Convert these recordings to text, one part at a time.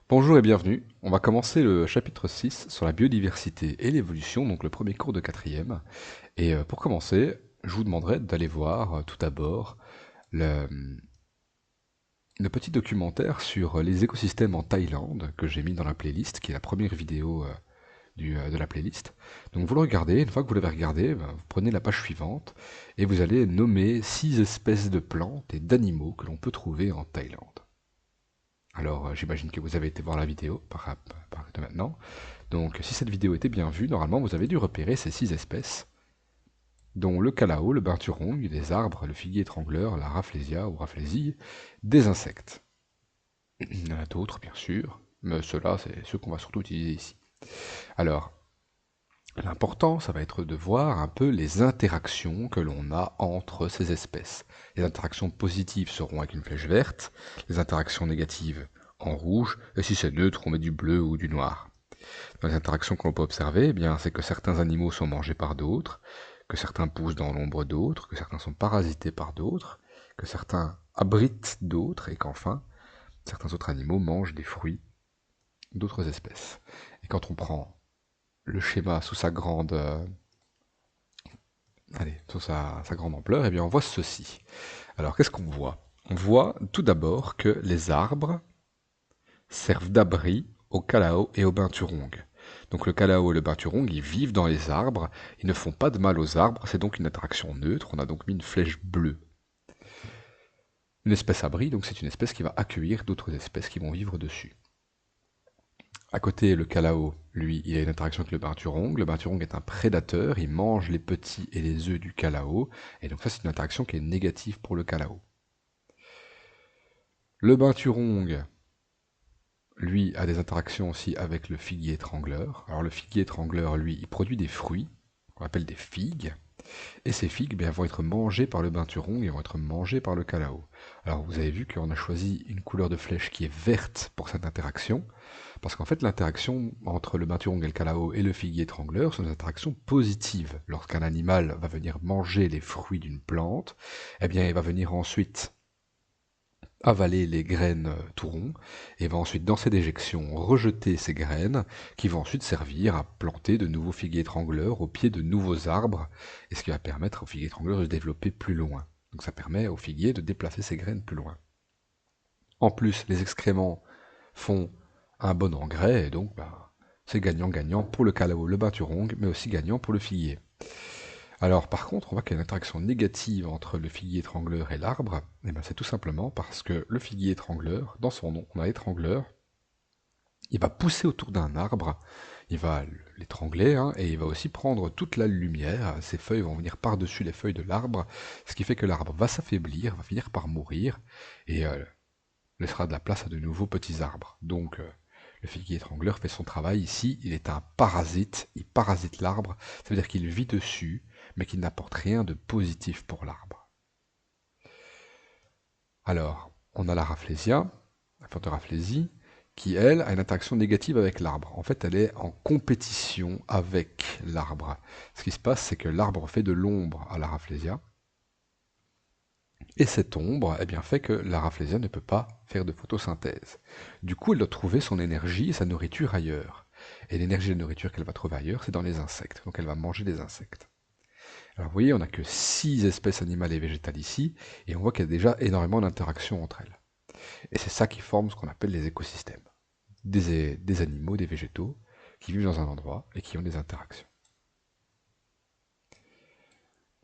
Bonjour et bienvenue. On va commencer le chapitre 6 sur la biodiversité et l'évolution, donc le premier cours de quatrième. Et pour commencer, je vous demanderai d'aller voir tout d'abord le, le petit documentaire sur les écosystèmes en Thaïlande que j'ai mis dans la playlist, qui est la première vidéo de la playlist. Donc vous le regardez, une fois que vous l'avez regardé, vous prenez la page suivante et vous allez nommer 6 espèces de plantes et d'animaux que l'on peut trouver en Thaïlande. Alors, j'imagine que vous avez été voir la vidéo par de maintenant. Donc, si cette vidéo était bien vue, normalement, vous avez dû repérer ces 6 espèces, dont le calao, le binturong, des arbres, le figuier étrangleur, la rafflesia ou rafflesie, des insectes. Il y en a d'autres, bien sûr, mais ceux-là, c'est ceux qu'on va surtout utiliser ici. Alors, l'important, ça va être de voir un peu les interactions que l'on a entre ces espèces. Les interactions positives seront avec une flèche verte, les interactions négatives en rouge, et si c'est neutre, on met du bleu ou du noir. Dans les interactions que l'on peut observer, eh bien, c'est que certains animaux sont mangés par d'autres, que certains poussent dans l'ombre d'autres, que certains sont parasités par d'autres, que certains abritent d'autres, et qu'enfin, certains autres animaux mangent des fruits d'autres espèces. Et quand on prend le schéma sous sa grande, sous sa grande ampleur, eh bien, on voit ceci. Alors, qu'est-ce qu'on voit? On voit tout d'abord que les arbres servent d'abri au calao et au binturong. Donc le calao et le binturong, ils vivent dans les arbres, ils ne font pas de mal aux arbres, c'est donc une interaction neutre, on a donc mis une flèche bleue. Une espèce abri, donc c'est une espèce qui va accueillir d'autres espèces qui vont vivre dessus. À côté, le calao, lui, il a une interaction avec le binturong. Le binturong est un prédateur, il mange les petits et les œufs du calao, et donc ça c'est une interaction qui est négative pour le calao. Le binturong, lui, a des interactions aussi avec le figuier étrangleur. Alors le figuier étrangleur, lui, il produit des fruits, qu'on appelle des figues, et ces figues vont être mangées par le binturong et vont être mangées par le calao. Alors vous avez vu qu'on a choisi une couleur de flèche qui est verte pour cette interaction, parce qu'en fait l'interaction entre le binturong et le calao et le figuier étrangleur sont des interactions positives. Lorsqu'un animal va venir manger les fruits d'une plante, eh bien il va venir ensuite avaler les graines tout rond, et va ensuite, dans ses déjections, rejeter ces graines, qui vont ensuite servir à planter de nouveaux figuiers étrangleurs au pied de nouveaux arbres, et ce qui va permettre aux figuiers étrangleurs de se développer plus loin. Donc ça permet aux figuiers de déplacer ses graines plus loin. En plus, les excréments font un bon engrais, et donc c'est gagnant-gagnant pour le calao, le binturong, mais aussi gagnant pour le figuier. Alors par contre, on voit qu'il y a une interaction négative entre le figuier étrangleur et l'arbre, et ben c'est tout simplement parce que le figuier étrangleur, dans son nom, on a étrangleur, il va pousser autour d'un arbre, il va l'étrangler, hein, et il va aussi prendre toute la lumière, ses feuilles vont venir par-dessus les feuilles de l'arbre, ce qui fait que l'arbre va s'affaiblir, va finir par mourir, et laissera de la place à de nouveaux petits arbres. Donc le figuier étrangleur fait son travail ici, il est un parasite, il parasite l'arbre, ça veut dire qu'il vit dessus, mais qu'il n'apporte rien de positif pour l'arbre. Alors, on a la rafflesia, la plante de rafflesie, qui elle a une interaction négative avec l'arbre. En fait, elle est en compétition avec l'arbre. Ce qui se passe, c'est que l'arbre fait de l'ombre à la rafflesia, et cette ombre eh bien, fait que la rafflesia ne peut pas faire de photosynthèse. Du coup, elle doit trouver son énergie et sa nourriture ailleurs. Et l'énergie et la nourriture qu'elle va trouver ailleurs, c'est dans les insectes. Donc elle va manger des insectes. Alors vous voyez, on n'a que 6 espèces animales et végétales ici, et on voit qu'il y a déjà énormément d'interactions entre elles. Et c'est ça qui forme ce qu'on appelle les écosystèmes. Des animaux, des végétaux, qui vivent dans un endroit et qui ont des interactions.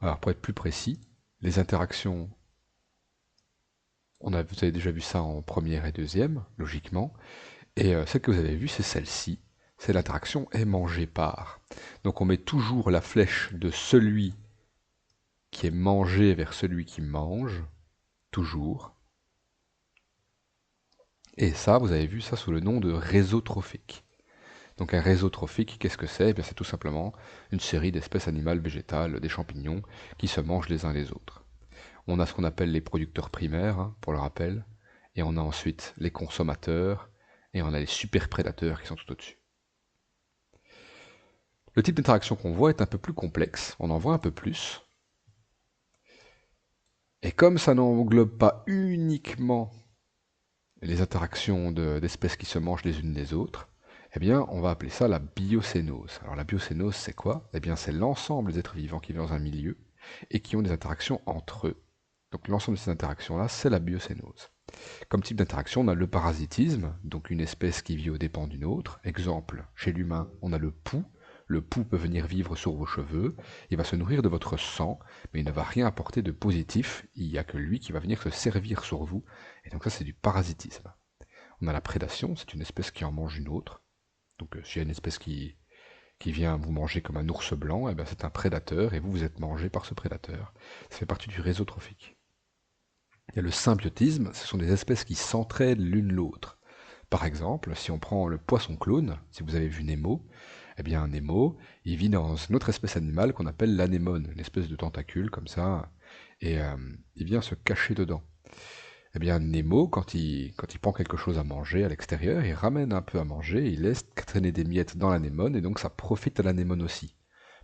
Alors pour être plus précis, les interactions, vous avez déjà vu ça en première et deuxième, logiquement, et celle que vous avez vue, c'est celle-ci, c'est l'interaction est mangée par. Donc on met toujours la flèche de celui qui est mangé vers celui qui mange, toujours. Et ça, vous avez vu ça sous le nom de réseau trophique. Donc un réseau trophique, qu'est-ce que c'est? Eh bien, c'est tout simplement une série d'espèces animales, végétales, des champignons, qui se mangent les uns les autres. On a ce qu'on appelle les producteurs primaires, hein, pour le rappel, et on a ensuite les consommateurs, et on a les super prédateurs qui sont tout au-dessus. Le type d'interaction qu'on voit est un peu plus complexe, on en voit un peu plus, et comme ça n'englobe pas uniquement les interactions d'espèces qui se mangent les unes les autres, eh bien, on va appeler ça la biocénose. Alors la biocénose, c'est quoi? Eh bien, c'est l'ensemble des êtres vivants qui vivent dans un milieu et qui ont des interactions entre eux. Donc l'ensemble de ces interactions-là, c'est la biocénose. Comme type d'interaction, on a le parasitisme, donc une espèce qui vit aux dépens d'une autre. Exemple, chez l'humain, on a le pouls. Le pouls peut venir vivre sur vos cheveux, il va se nourrir de votre sang, mais il ne va rien apporter de positif, il n'y a que lui qui va venir se servir sur vous, et donc ça c'est du parasitisme. On a la prédation, c'est une espèce qui en mange une autre. Donc s'il y a une espèce qui vient vous manger comme un ours blanc, eh bien, c'est un prédateur, et vous êtes mangé par ce prédateur. Ça fait partie du réseau trophique. Il y a le symbiotisme, ce sont des espèces qui s'entraident l'une l'autre. Par exemple, si on prend le poisson clown, si vous avez vu Nemo, eh bien Nemo, il vit dans une autre espèce animale qu'on appelle l'anémone, une espèce de tentacule comme ça, et il vient se cacher dedans. Eh bien Nemo, quand il prend quelque chose à manger à l'extérieur, il ramène un peu à manger, il laisse traîner des miettes dans l'anémone, et donc ça profite à l'anémone aussi,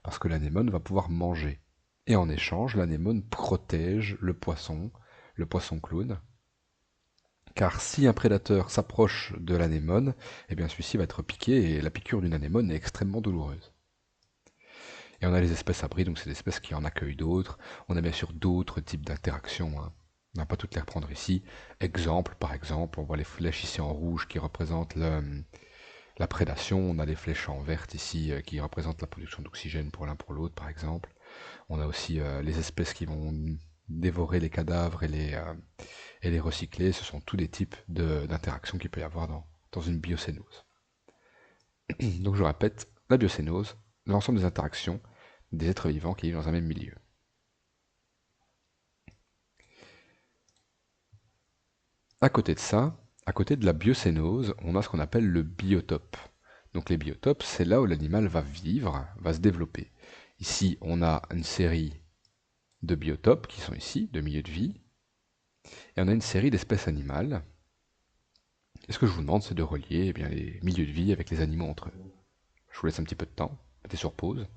parce que l'anémone va pouvoir manger. Et en échange, l'anémone protège le poisson clown, car si un prédateur s'approche de l'anémone, eh bien celui-ci va être piqué et la piqûre d'une anémone est extrêmement douloureuse. Et on a les espèces abris, donc c'est des espèces qui en accueillent d'autres. On a bien sûr d'autres types d'interactions, hein. On n'a pas toutes les reprendre ici. Exemple, par exemple, on voit les flèches ici en rouge qui représentent la prédation. On a les flèches en vert ici qui représentent la production d'oxygène pour l'un pour l'autre, par exemple. On a aussi les espèces qui vont dévorer les cadavres et les recycler. Ce sont tous des types d'interactions qu'il peut y avoir dans une biocénose. Donc je répète, la biocénose, l'ensemble des interactions des êtres vivants qui vivent dans un même milieu. À côté de ça, à côté de la biocénose, on a ce qu'on appelle le biotope. Donc les biotopes, c'est là où l'animal va vivre, va se développer. Ici, on a une série de biotopes qui sont ici, de milieux de vie, et on a une série d'espèces animales. Et ce que je vous demande, c'est de relier les milieux de vie avec les animaux entre eux. Je vous laisse un petit peu de temps, mettez sur pause.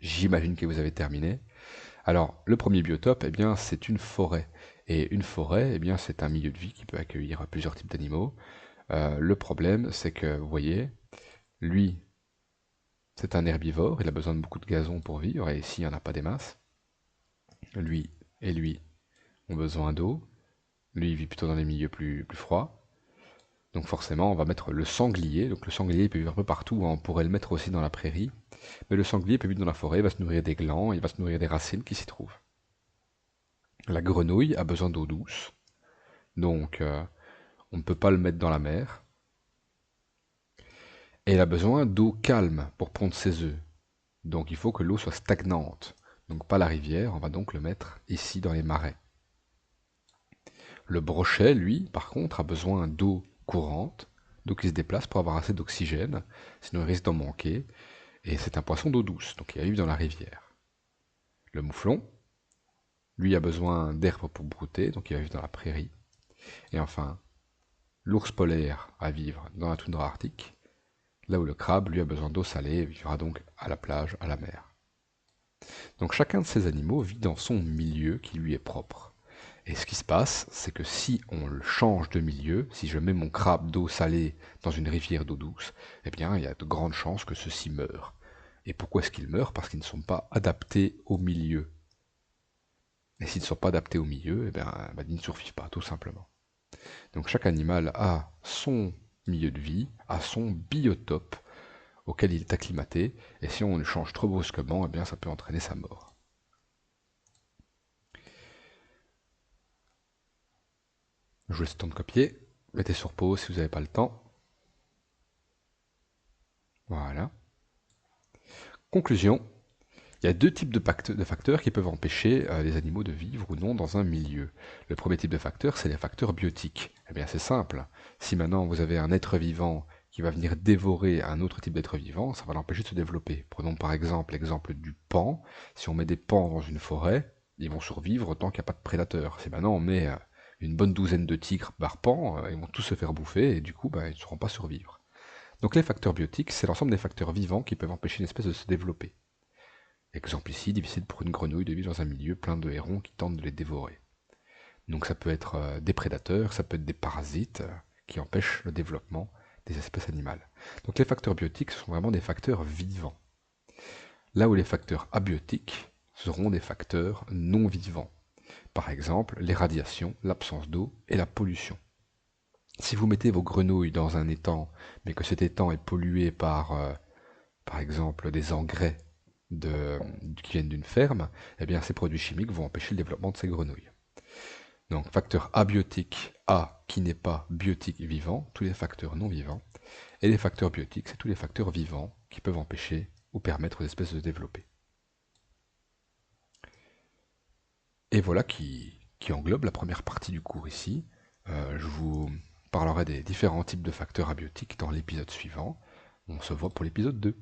J'imagine que vous avez terminé. Alors, le premier biotope, c'est une forêt. Et une forêt, c'est un milieu de vie qui peut accueillir plusieurs types d'animaux. Le problème, c'est que, vous voyez, lui, c'est un herbivore, il a besoin de beaucoup de gazon pour vivre, et ici, il n'y en a pas des masses. Lui et lui ont besoin d'eau. Lui, il vit plutôt dans les milieux plus froids. Donc forcément, on va mettre le sanglier. Donc le sanglier, il peut vivre un peu partout, hein. On pourrait le mettre aussi dans la prairie. Mais le sanglier peut vivre dans la forêt, il va se nourrir des glands, il va se nourrir des racines qui s'y trouvent. La grenouille a besoin d'eau douce. Donc on ne peut pas le mettre dans la mer. Et elle a besoin d'eau calme pour pondre ses œufs. Donc il faut que l'eau soit stagnante. Donc pas la rivière, on va donc le mettre ici dans les marais. Le brochet, lui, par contre, a besoin d'eau courante, d'eau qui se déplace pour avoir assez d'oxygène, sinon il risque d'en manquer. Et c'est un poisson d'eau douce, donc il va vivre dans la rivière. Le mouflon, lui, a besoin d'herbe pour brouter, donc il va vivre dans la prairie. Et enfin, l'ours polaire va vivre dans la toundra arctique, là où le crabe, lui, a besoin d'eau salée et vivra donc à la plage, à la mer. Donc chacun de ces animaux vit dans son milieu qui lui est propre. Et ce qui se passe, c'est que si on le change de milieu, si je mets mon crabe d'eau salée dans une rivière d'eau douce, eh bien, il y a de grandes chances que ceux-ci meurent. Et pourquoi est-ce qu'ils meurent? Parce qu'ils ne sont pas adaptés au milieu. Et s'ils ne sont pas adaptés au milieu, ils ne survivent pas, tout simplement. Donc chaque animal a son milieu de vie, a son biotope auquel il est acclimaté, et si on le change trop brusquement, ça peut entraîner sa mort. Je vous laisse le temps de copier, mettez sur pause si vous n'avez pas le temps. Voilà. Conclusion, il y a deux types de facteurs qui peuvent empêcher les animaux de vivre ou non dans un milieu. Le premier type de facteur, c'est les facteurs biotiques. Eh bien, c'est simple. Si maintenant vous avez un être vivant qui va venir dévorer un autre type d'être vivant, ça va l'empêcher de se développer. Prenons par exemple l'exemple du paon. Si on met des paons dans une forêt, ils vont survivre tant qu'il n'y a pas de prédateurs. Si maintenant on met une bonne douzaine de tigres par paon, ils vont tous se faire bouffer et du coup, ils ne sauront pas survivre. Donc les facteurs biotiques, c'est l'ensemble des facteurs vivants qui peuvent empêcher une espèce de se développer. Exemple ici, difficile pour une grenouille de vivre dans un milieu plein de hérons qui tentent de les dévorer. Donc ça peut être des prédateurs, ça peut être des parasites qui empêchent le développement des espèces animales. Donc les facteurs biotiques sont vraiment des facteurs vivants. Là où les facteurs abiotiques seront des facteurs non vivants. Par exemple, les radiations, l'absence d'eau et la pollution. Si vous mettez vos grenouilles dans un étang, mais que cet étang est pollué par exemple, des engrais qui viennent d'une ferme, eh bien ces produits chimiques vont empêcher le développement de ces grenouilles. Donc facteur abiotique A qui n'est pas biotique vivant, tous les facteurs non vivants, et les facteurs biotiques, c'est tous les facteurs vivants qui peuvent empêcher ou permettre aux espèces de se développer. Et voilà qui englobe la première partie du cours ici. Je vous parlerai des différents types de facteurs abiotiques dans l'épisode suivant. On se voit pour l'épisode 2.